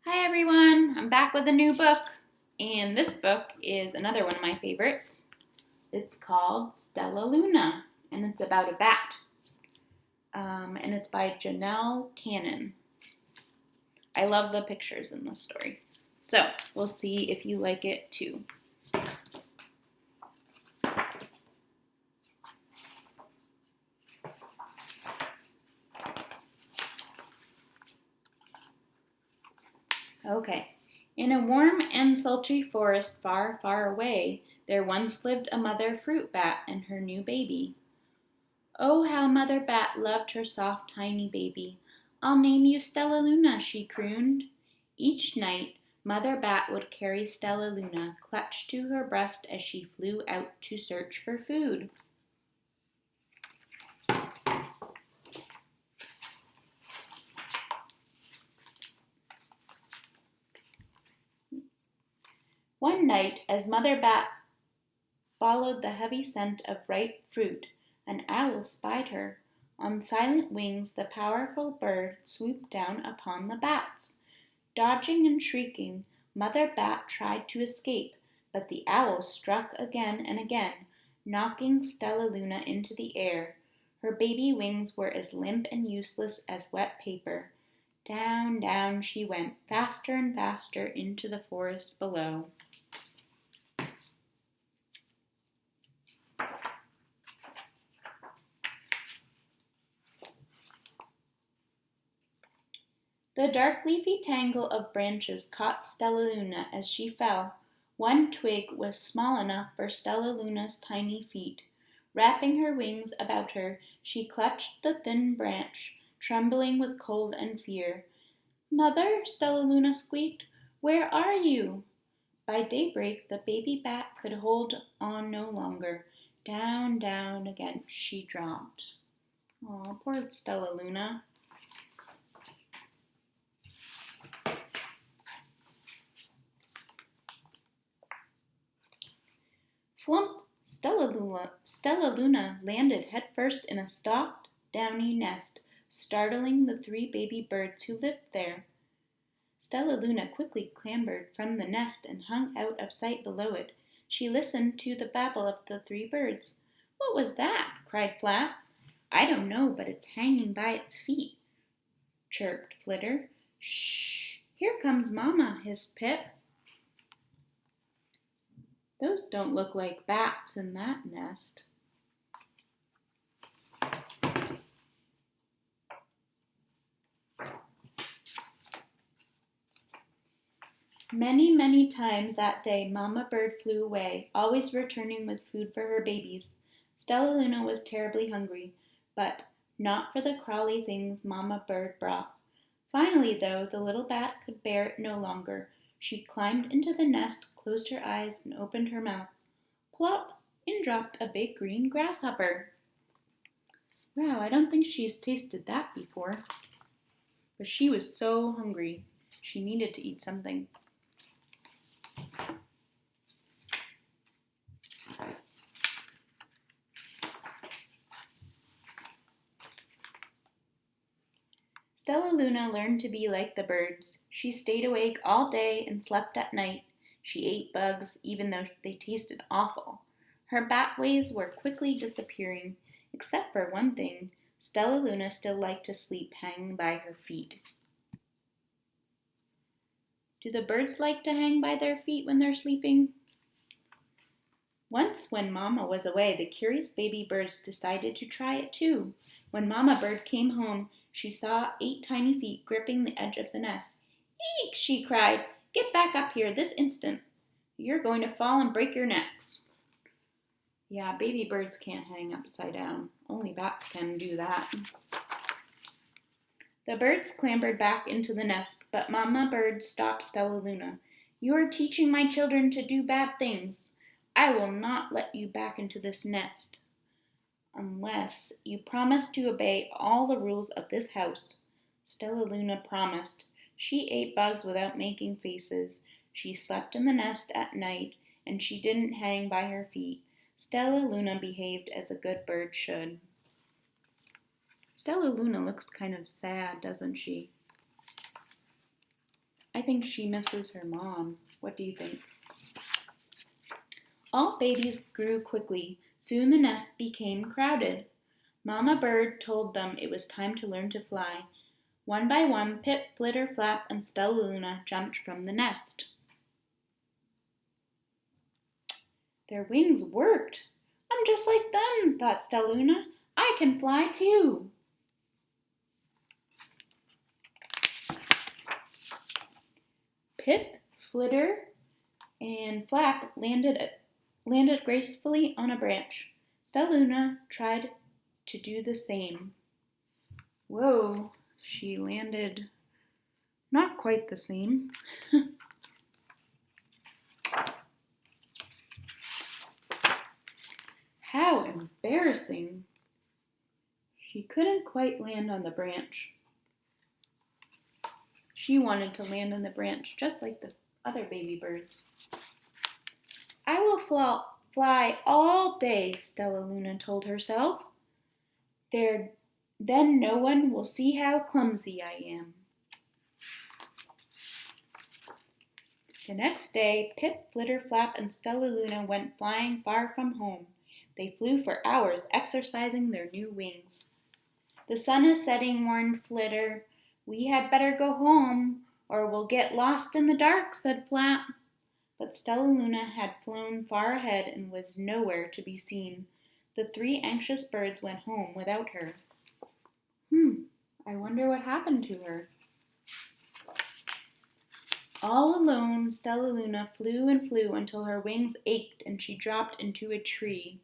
Hi everyone, I'm back with a new book, and this book is another one of my favorites. It's called Stellaluna, and it's about a bat, and it's by Janell. I love the pictures in this story, so we'll see if you like it too. Okay. In a warm and sultry forest far, far away, there once lived a mother fruit bat and her new baby. Oh, how Mother Bat loved her soft, tiny baby. I'll name you Stellaluna, she crooned. Each night, Mother Bat would carry Stellaluna clutched to her breast as she flew out to search for food. One night, as Mother Bat followed the heavy scent of ripe fruit, an owl spied her. On silent wings, the powerful bird swooped down upon the bats. Dodging and shrieking, Mother Bat tried to escape, but the owl struck again and again, knocking Stellaluna into the air. Her baby wings were as limp and useless as wet paper. Down, down she went, faster and faster into the forest below. The dark leafy tangle of branches caught Stellaluna as she fell. One twig was small enough for Stellaluna's tiny feet. Wrapping her wings about her, she clutched the thin branch, trembling with cold and fear. Mother, Stellaluna squeaked, where are you? By daybreak, the baby bat could hold on no longer. Down, down again she dropped. Oh, poor Stellaluna. Flump! Stellaluna landed headfirst in a soft, downy nest, startling the three baby birds who lived there. Stellaluna quickly clambered from the nest and hung out of sight below it. She listened to the babble of the three birds. What was that? Cried Flap. I don't know, but it's hanging by its feet, chirped Flitter. Shh! Here comes Mamma, hissed Pip. Those don't look like bats in that nest. Many, many times that day Mamma Bird flew away, always returning with food for her babies. Stellaluna was terribly hungry, but not for the crawly things Mamma Bird brought. Finally, though, the little bat could bear it no longer. She climbed into the nest, closed her eyes, and opened her mouth. Plop! In dropped a big green grasshopper. Wow, I don't think she's tasted that before. But she was so hungry. She needed to eat something. Stellaluna learned to be like the birds. She stayed awake all day and slept at night. She ate bugs, even though they tasted awful. Her bat ways were quickly disappearing, except for one thing. Stellaluna still liked to sleep hanging by her feet. Do the birds like to hang by their feet when they're sleeping? Once, when Mama was away, the curious baby birds decided to try it too. When Mama Bird came home, she saw 8 tiny feet gripping the edge of the nest. Eek! She cried. Get back up here this instant. You're going to fall and break your necks. Yeah, baby birds can't hang upside down. Only bats can do that. The birds clambered back into the nest, but Mama Bird stopped Stellaluna. You are teaching my children to do bad things. I will not let you back into this nest unless you promise to obey all the rules of this house. Stellaluna promised. She ate bugs without making faces. She slept in the nest at night, and she didn't hang by her feet. Stellaluna behaved as a good bird should. Stellaluna looks kind of sad, doesn't she? I think she misses her mom. What do you think? All babies grew quickly. Soon the nests became crowded. Mama Bird told them it was time to learn to fly. One by one, Pip, Flitter, Flap, and Stellaluna jumped from the nest. Their wings worked. I'm just like them, thought Stellaluna. I can fly too. Pip, Flitter, and Flap landed gracefully on a branch. Stellaluna tried to do the same. Whoa, she landed not quite the same. How embarrassing. She couldn't quite land on the branch. She wanted to land on the branch just like the other baby birds. I will fly all day, Stellaluna told herself. Then no one will see how clumsy I am. The next day, Pip, Flitter, Flap, and Stellaluna went flying far from home. They flew for hours, exercising their new wings. The sun is setting, warned Flitter. We had better go home, or we'll get lost in the dark, said Flap. But Stellaluna had flown far ahead and was nowhere to be seen. The three anxious birds went home without her. I wonder what happened to her. All alone, Stellaluna flew and flew until her wings ached and she dropped into a tree.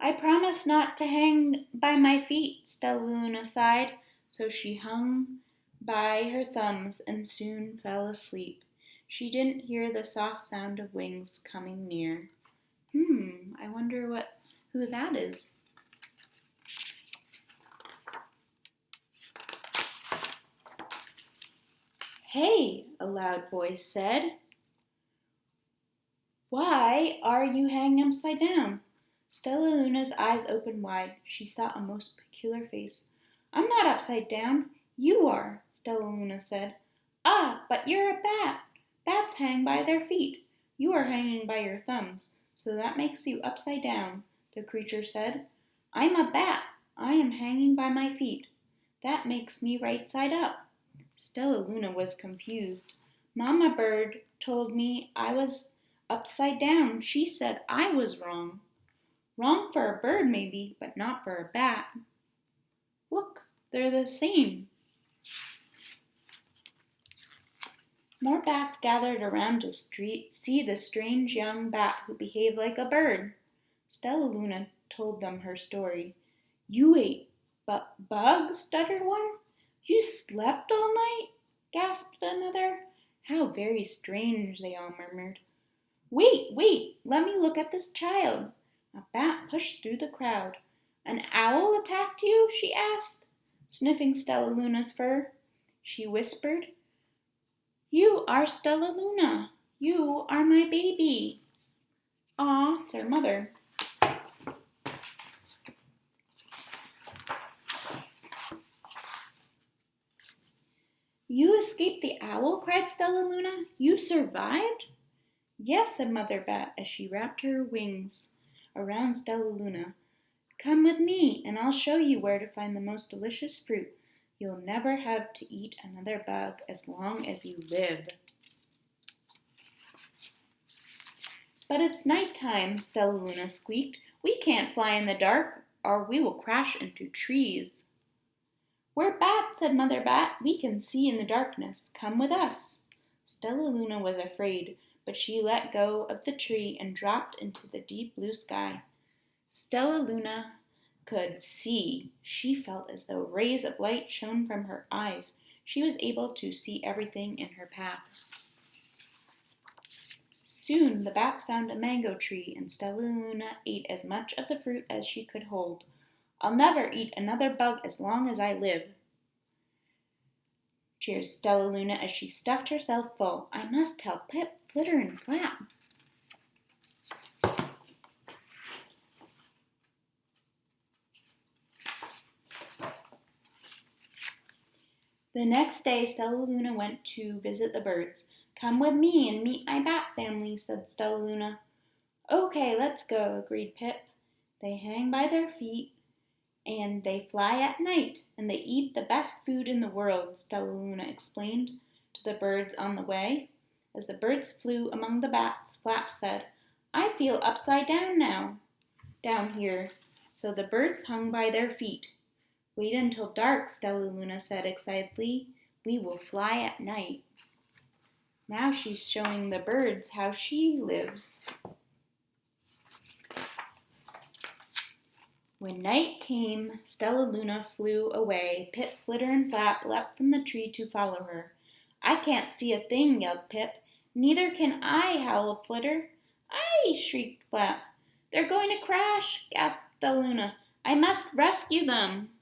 I promised not to hang by my feet, Stellaluna sighed, so she hung by her thumbs and soon fell asleep. She didn't hear the soft sound of wings coming near. I wonder who that is. Hey, a loud voice said. Why are you hanging upside down? Stellaluna's eyes opened wide. She saw a most peculiar face. I'm not upside down. You are, Stellaluna said. Ah, but you're a bat. Bats hang by their feet. You are hanging by your thumbs, so that makes you upside down, the creature said. I'm a bat. I am hanging by my feet. That makes me right side up. Stellaluna was confused. Mama Bird told me I was upside down. She said I was wrong. Wrong for a bird, maybe, but not for a bat. Look, they're the same. More bats gathered around to see the strange young bat who behaved like a bird. Stellaluna told them her story. You ate bugs, stuttered one. You slept all night, gasped another. How very strange, they all murmured. Wait, let me look at this child. A bat pushed through the crowd. An owl attacked you? She asked, sniffing Stellaluna's fur. She whispered, You are Stellaluna. You are my baby. Aw, it's her mother. You escaped the owl? Cried Stellaluna. You survived? Yes, said Mother Bat as she wrapped her wings around Stellaluna. Come with me, and I'll show you where to find the most delicious fruit. You'll never have to eat another bug as long as you live. But it's nighttime, Stellaluna squeaked. We can't fly in the dark, or we will crash into trees. We're bats, said Mother Bat. We can see in the darkness. Come with us. Stellaluna was afraid, but she let go of the tree and dropped into the deep blue sky. Stellaluna could see. She felt as though rays of light shone from her eyes. She was able to see everything in her path. Soon the bats found a mango tree, and Stellaluna ate as much of the fruit as she could hold. I'll never eat another bug as long as I live, cheered Stellaluna as she stuffed herself full. I must tell Pip, Flitter, and Flap. The next day, Stellaluna went to visit the birds. "Come with me and meet my bat family," said Stellaluna. "Okay, let's go," agreed Pip. They hang by their feet and they fly at night, and they eat the best food in the world, Stellaluna explained to the birds on the way. As the birds flew among the bats, Flap said, "I feel upside down now, down here." So the birds hung by their feet. "Wait until dark," Stellaluna said excitedly. "We will fly at night." Now she's showing the birds how she lives. When night came, Stellaluna flew away. Pip, Flitter, and Flap leapt from the tree to follow her. "I can't see a thing," yelled Pip. "Neither can I," howled Flitter. "Aye!" shrieked Flap. "They're going to crash!" gasped Stellaluna. "I must rescue them!"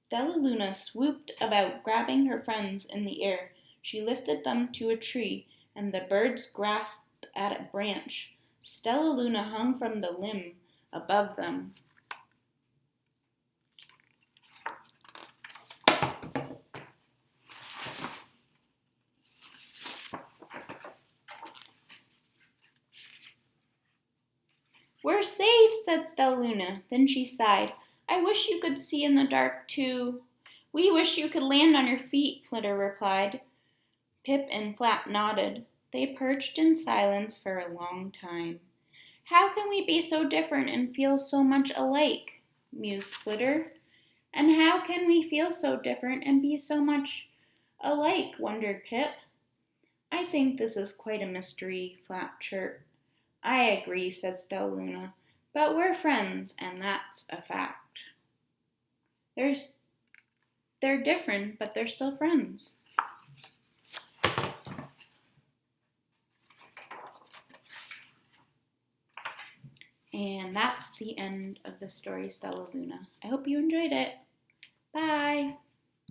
Stellaluna swooped about, grabbing her friends in the air. She lifted them to a tree, and the birds grasped at a branch. Stellaluna hung from the limb above them. "We're safe," said Stellaluna. Then she sighed. "I wish you could see in the dark, too." "We wish you could land on your feet," Flitter replied. Pip and Flap nodded. They perched in silence for a long time. "How can we be so different and feel so much alike?" mused Flitter. "And how can we feel so different and be so much alike?" wondered Pip. "I think this is quite a mystery," Flap chirped. "I agree," says Stellaluna, "but we're friends, and that's a fact." They're different, but they're still friends. And that's the end of the story, Stellaluna. I hope you enjoyed it. Bye!